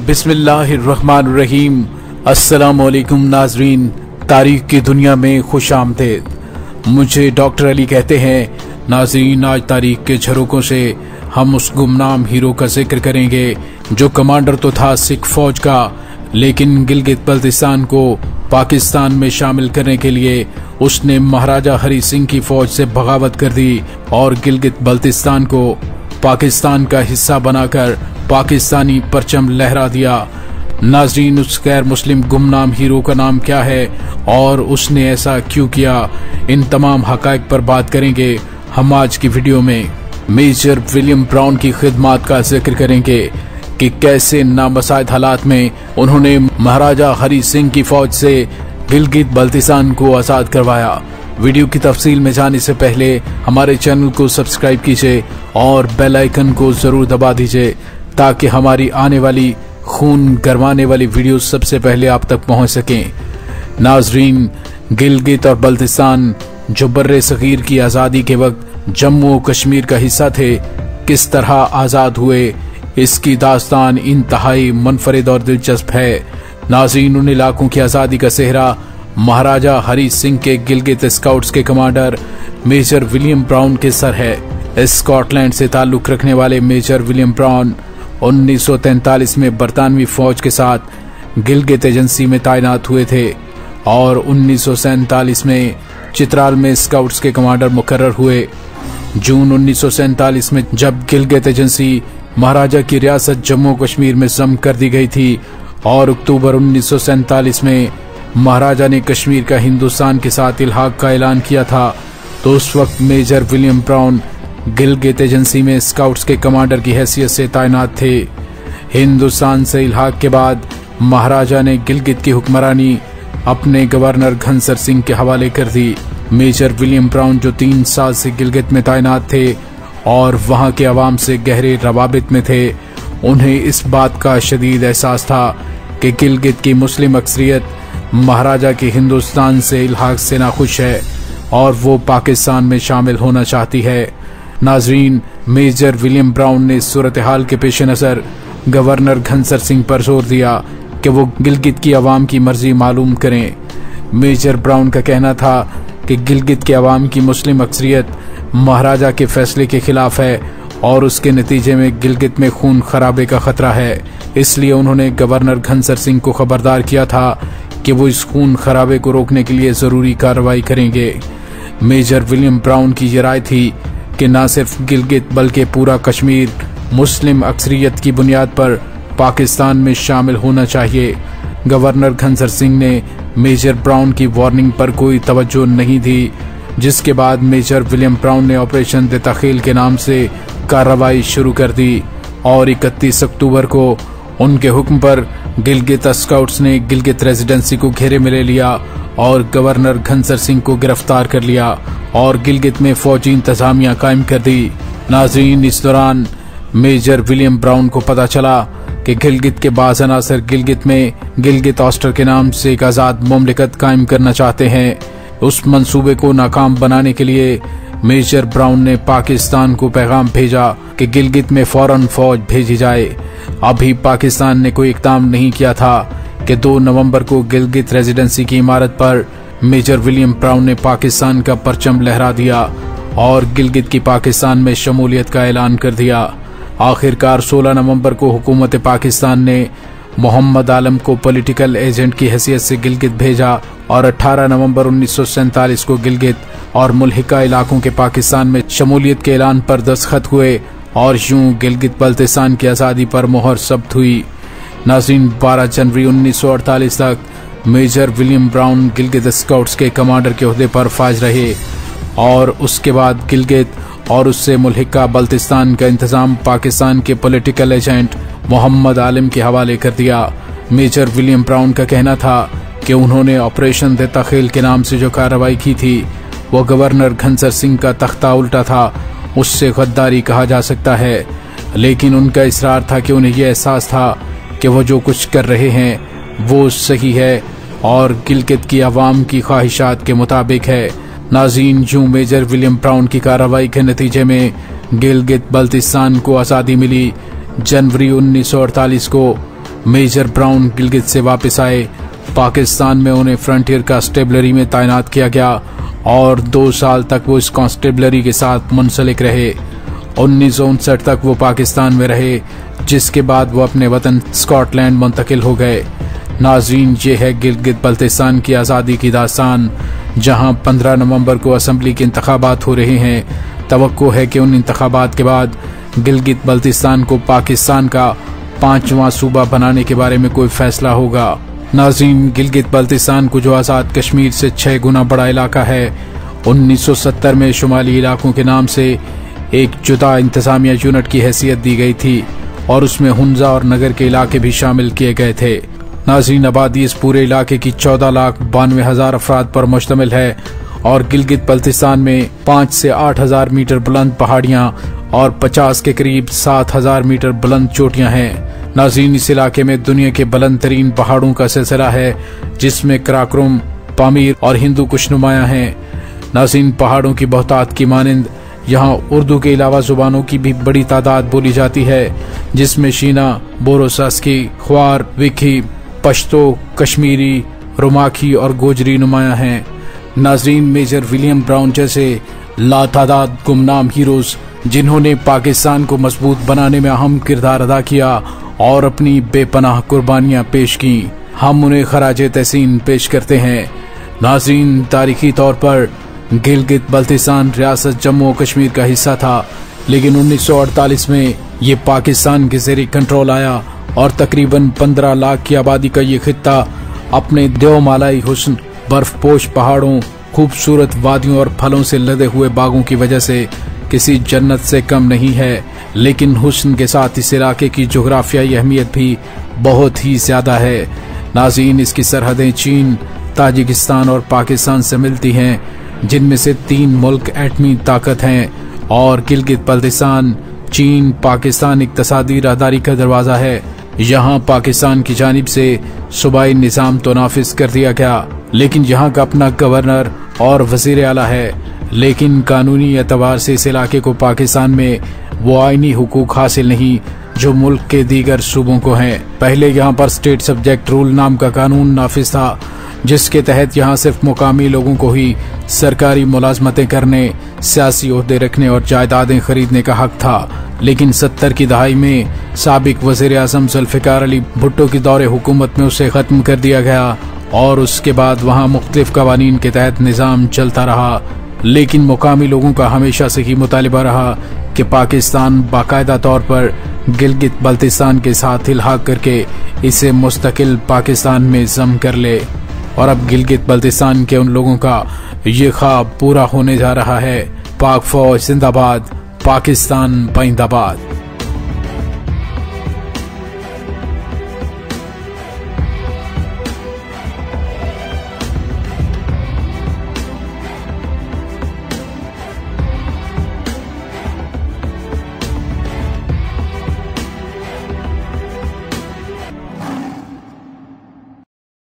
बिस्मिल्लाहिर्रहमानिर्रहीम। अस्सलामुअलैकुम नाजरीन, तारीख की दुनिया में खुश आमदीद। मुझे डॉक्टर अली कहते हैं। नाजरीन, आज तारीख के झरोकों से हम उस गुमनाम हीरो का जिक्र करेंगे जो कमांडर तो था सिख फौज का, लेकिन गिलगित बल्तिस्तान को पाकिस्तान में शामिल करने के लिए उसने महाराजा हरी सिंह की फौज से बगावत कर दी और गिलगित बल्तिस्तान को पाकिस्तान का हिस्सा बनाकर पाकिस्तानी परचम लहरा दिया। नाजरीन, उस गैर मुस्लिम गुमनाम हीरो का नाम क्या है और उसने ऐसा क्यों किया, इन तमाम हकायक पर बात करेंगे हम आज की वीडियो में। मेजर विलियम ब्राउन की खिदमत का जिक्र करेंगे कि कैसे नामसाइद हालात में उन्होंने महाराजा हरी सिंह की फौज से गिलगित बल्तिस्तान को आजाद करवाया। वीडियो की तफसील में जाने से पहले हमारे चैनल को सब्सक्राइब कीजिए और बेल आइकन को जरूर दबा दीजिए ताकि हमारी आने वाली खून गरमाने वाली वीडियो सबसे पहले आप तक पहुंच सकें। नाजरीन, गिलगित और बल्तिस्तान जो बर्रे सगीर की आज़ादी के वक्त जम्मू कश्मीर का हिस्सा थे, किस तरह आज़ाद हुए, इसकी दास्तान इंतहाई मुनफरिद और दिलचस्प है। नाजरीन, उन इलाकों की आज़ादी का सेहरा महाराजा हरी सिंह के गिलगित स्काउट्स के कमांडर मेजर विलियम ब्राउन के सर है। स्कॉटलैंड से ताल्लुक रखने वाले मेजर विलियम ब्राउन 1943 में बरतानवी फौज के साथ गिलगित एजेंसी में तैनात हुए थे और 1947 में चित्राल में स्काउट्स के कमांडर मुकर्रर हुए। जून 1947 में जब गिलगित एजेंसी महाराजा की रियासत जम्मू कश्मीर में जम कर दी गई थी और अक्टूबर 1947 में महाराजा ने कश्मीर का हिंदुस्तान के साथ इल्हाक का ऐलान किया था, तो उस वक्त major William Brown Gilgit agency में स्काउट्स के कमांडर की हैसियत से तैनात थे। हिंदुस्तान से इल्हाक के बाद महाराजा ने गिलगित की हुक्मरानी अपने गवर्नर घनसर सिंह के हवाले कर दी। मेजर विलियम ब्राउन जो 3 साल से गिलगित में तैनात थे और वहां के अवाम से गहरे रवाबित में थे, उन्हें इस बात का शदीद एहसास था कि गिलगित की मुस्लिम अक्सरियत महाराजा के हिंदुस्तान से इल्हाक से नाखुश है और वो पाकिस्तान में शामिल होना चाहती है। नाजरीन, मेजर विलियम ब्राउन ने सूरत हाल के पेश नज़र गवर्नर घनसर सिंह पर जोर दिया कि वो गिलगित की आवाम की मर्जी मालूम करें। मेजर ब्राउन का कहना था कि गिलगित के आवाम की मुस्लिम अक्सरियत महाराजा के फैसले के खिलाफ है और उसके नतीजे में गिलगित में खून खराबे का खतरा है। इसलिए उन्होंने गवर्नर घनसर सिंह को खबरदार किया था कि वो इस खून खराबे को रोकने के लिए जरूरी कार्रवाई करेंगे। मेजर विलियम ब्राउन की ये राय थी कि न सिर्फ गिलगित बल्कि पूरा कश्मीर मुस्लिम अक्सरियत की बुनियाद पर पाकिस्तान में शामिल होना चाहिए। गवर्नर घनसर सिंह ने मेजर ब्राउन की वार्निंग पर कोई तवज्जो नहीं दी, जिसके बाद मेजर विलियम ब्राउन ने ऑपरेशन दस्तखील के नाम से कार्रवाई शुरू कर दी और 31 अक्टूबर को उनके हुक्म पर गिलगित स्काउट्स ने गिलगित रेजिडेंसी को घेरे में ले लिया और गवर्नर घनसर सिंह को गिरफ्तार कर लिया और गिलगित में फौजी इंतजामिया कायम कर दी। नाजरीन, इस दौरान मेजर विलियम ब्राउन को पता चला कि गिलगित के बाज़ अनासर गिलगित में गिलगित ऑस्टर के नाम से एक आज़ाद मुमलिकत कायम करना चाहते हैं। उस मंसूबे को नाकाम बनाने के लिए मेजर ब्राउन ने पाकिस्तान को पैगाम भेजा कि गिलगित में फौरन फौज भेजी जाए। अभी पाकिस्तान ने कोई इक़दाम नहीं किया था कि 2 नवंबर को गिलगित रेजिडेंसी की इमारत पर मेजर विलियम ब्राउन ने पाकिस्तान का परचम लहरा दिया और गिलगित की पाकिस्तान में शमूलियत का ऐलान कर दिया। आखिरकार 16 नवंबर को हुकूमत पाकिस्तान ने मोहम्मद आलम को पॉलिटिकल एजेंट की हैसियत से गिलगित भेजा और 18 नवंबर 1947 को गिलगित और मुल्हिका इलाकों के पाकिस्तान में शमूलियत के ऐलान पर दस्तखत हुए और यूं गिलगित बल्तिस्तान की आज़ादी पर मोहर जब्त हुई। नाज़रीन, 12 जनवरी 1948 तक major William Brown Gilgit scouts के कमांडर के ओहदे पर फाइज रहे और उसके बाद गिलगित और उससे मुल्हिका बल्तिस्तान का इंतजाम पाकिस्तान के पॉलिटिकल एजेंट मोहम्मद आलिम के हवाले कर दिया। मेजर विलियम ब्राउन का कहना था कि उन्होंने ऑपरेशन दस्तखील के नाम से जो कार्रवाई की थी वो गवर्नर घनसर सिंह का तख्ता उल्टा था, उससे गद्दारी कहा जा सकता है, लेकिन उनका इसरार था कि उन्हें यह एहसास था कि वो जो कुछ कर रहे हैं वो सही है और गिलगित की आवाम की ख्वाहिशात के मुताबिक है। नाज़रीन, यूं मेजर विलियम ब्राउन की कार्रवाई के नतीजे में गिलगित बल्तिस्तान को आज़ादी मिली। जनवरी 1948 को मेजर ब्राउन गिलगित से वापस आए। पाकिस्तान में उन्हें फ्रंटियर कांस्टेबलरी में तैनात किया गया और 2 साल तक वो इस कांस्टेबलरी के साथ मुंसलिक रहे। 1959 तक वो पाकिस्तान में रहे, जिसके बाद वो अपने वतन स्कॉटलैंड मुंतकिल हो गए। नाज़रीन, ये है गिलगित बल्तिस्तान की आज़ादी की दास्तान, जहां 15 नवंबर को असम्बली के इंतखाबात हो रहे हैं। तवक्को है कि उन इंतखाबात के बाद गिलगित बल्तिस्तान को पाकिस्तान का 5वां सूबा बनाने के बारे में कोई फैसला होगा। नाज़रीन, गिलगित बल्तिस्तान को जो आज़ाद कश्मीर से 6 गुना बड़ा इलाका है, 1970 में शुमाली इलाकों के नाम से एक जुदा इंतजामिया यूनिट की हैसियत दी गई थी और उसमें हुंजा और नगर के इलाके भी शामिल किए गए थे। नाज़रीन, आबादी इस पूरे इलाके की 14,92,000 अफराद पर मुश्तमिल है और गिलगित बल्तिस्तान में 5 से 8,000 मीटर बुलंद पहाड़ियाँ और 50 के करीब 7,000 मीटर बुलंद चोटियाँ हैं। नाज़रीन, इस इलाके में दुनिया के बुलंद तरीन पहाड़ों का सिलसिला है, जिसमें कराकोरम, पामीर और हिंदू कुछ नुमायाँ हैं। नाज़रीन, पहाड़ों की बहुतात की मानिंद यहाँ उर्दू के अलावा जुबानों की भी बड़ी तादाद बोली जाती है, जिसमें शीना, बोरोसास्की, ख्वार, विखी, पश्तो, कश्मीरी, रुमाखी और गोजरी नुमायाँ हैं। नाज़रीन, मेजर विलियम ब्राउन जैसे लातादाद गुमनाम हीरोज जिन्होंने पाकिस्तान को मजबूत बनाने में अहम किरदार अदा किया और अपनी बेपनाह कुर्बानियां पेश की, हम उन्हें खराजे तहसीन पेश करते हैं। नाज़रीन, तारीखी तौर पर गिलगित बल्तिस्तान रियासत जम्मू और कश्मीर का हिस्सा था, लेकिन 1948 में ये पाकिस्तान के ज़ेरे कंट्रोल आया और तकरीबन 15 लाख की आबादी का ये खित्ता अपने देवमालाई हुस्न, बर्फपोश पहाड़ों, खूबसूरत वादियों और फलों से लदे हुए बागों की वजह से किसी जन्नत से कम नहीं है। लेकिन हुस्न के साथ इस इलाके की जोग्राफियाई अहमियत भी बहुत ही ज्यादा है। नाज़रीन, इसकी सरहदें चीन, ताजिकिस्तान और पाकिस्तान से मिलती हैं, जिनमें से 3 मुल्क एटमी ताकत हैं और गिलगित बल्तिस्तान चीन पाकिस्तान इक्तसादी राहदारी का दरवाज़ा है। यहाँ पाकिस्तान की जानिब से सूबाई निज़ाम तो नाफिज कर दिया गया, लेकिन यहाँ का अपना गवर्नर और वज़ीर आला है, लेकिन कानूनी एतबार से इस इलाके को पाकिस्तान में वो आईनी हुकूक हासिल नहीं जो मुल्क के दीगर सूबों को हैं। पहले यहाँ पर स्टेट सब्जेक्ट रूल नाम का कानून नाफिज था, जिसके तहत यहाँ सिर्फ मुकामी लोगों को ही सरकारी मुलाजमतें करने, सियासी ओहदे रखने और जायदादें खरीदने का हक था। लेकिन 70 की दहाई में साबिक वज़ीर आज़म जुल्फ़िकार अली भुट्टो की दौरे हुकूमत में उसे ख़त्म कर दिया गया और उसके बाद वहाँ मुख्तलिफ कवानीन के तहत निज़ाम चलता रहा। लेकिन मुकामी लोगों का हमेशा से ही मुतालिबा रहा कि पाकिस्तान बाकायदा तौर पर गिलगित बल्तिस्तान के साथ इल्हाक करके इसे मुस्तकिल पाकिस्तान में ज़म कर ले, और अब गिलगित बल्तिस्तान के उन लोगों का ये ख्वाब पूरा होने जा रहा है। पाक फौज जिंदाबाद, पाकिस्तान बाइंदाबाद।